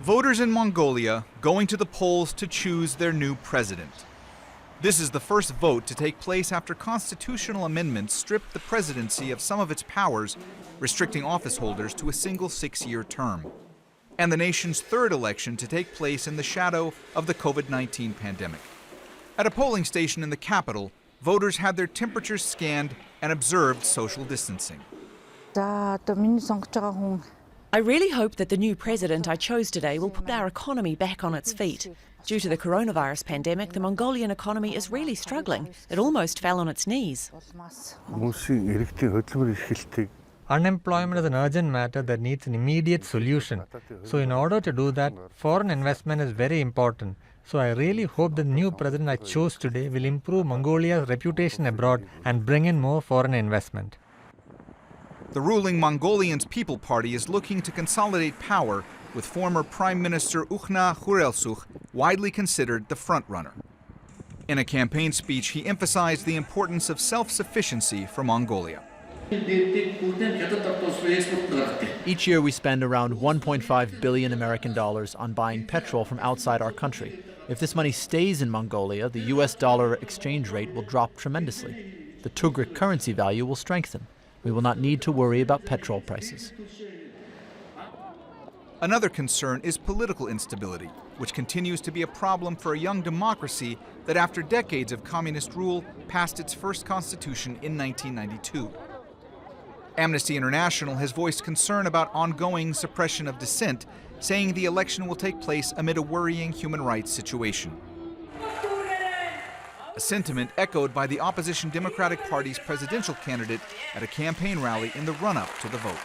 Voters in Mongolia going to the polls to choose their new president. This is the first vote to take place after constitutional amendments stripped the presidency of some of its powers, restricting office holders to a single 6-year term. And the nation's third election to take place in the shadow of the COVID-19 pandemic. At a polling station in the capital, voters had their temperatures scanned and observed social distancing. I really hope that the new president I chose today will put our economy back on its feet. Due to the coronavirus pandemic, the Mongolian economy is really struggling. It almost fell on its knees. Unemployment is an urgent matter that needs an immediate solution. So in order to do that, foreign investment is very important. So I really hope the new president I chose today will improve Mongolia's reputation abroad and bring in more foreign investment. The ruling Mongolians People Party is looking to consolidate power, with former Prime Minister Ukhna Khurelsukh widely considered the frontrunner. In a campaign speech, he emphasized the importance of self-sufficiency for Mongolia. Each year we spend around 1.5 billion American dollars on buying petrol from outside our country. If this money stays in Mongolia, the US dollar exchange rate will drop tremendously. The Tugrik currency value will strengthen. We will not need to worry about petrol prices. Another concern is political instability, which continues to be a problem for a young democracy that after decades of communist rule passed its first constitution in 1992. Amnesty International has voiced concern about ongoing suppression of dissent, saying the election will take place amid a worrying human rights situation. A sentiment echoed by the opposition Democratic Party's presidential candidate at a campaign rally in the run-up to the vote.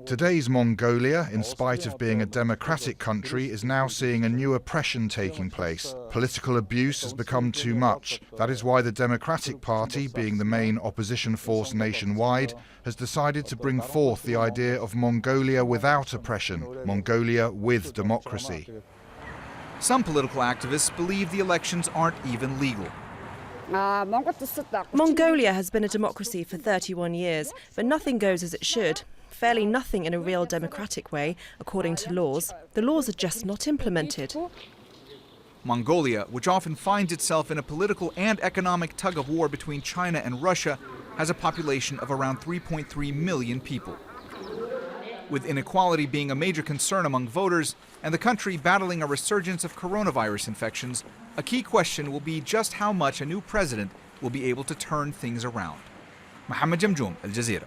Today's Mongolia, in spite of being a democratic country, is now seeing a new oppression taking place. Political abuse has become too much. That is why the Democratic Party, being the main opposition force nationwide, has decided to bring forth the idea of Mongolia without oppression, Mongolia with democracy. Some political activists believe the elections aren't even legal. Mongolia has been a democracy for 31 years, but nothing goes as it should. Fairly nothing in a real democratic way, according to laws. The laws are just not implemented. Mongolia, which often finds itself in a political and economic tug-of-war between China and Russia, has a population of around 3.3 million people. With inequality being a major concern among voters and the country battling a resurgence of coronavirus infections, a key question will be just how much a new president will be able to turn things around. Mohammed, Jamjoom, Jazeera.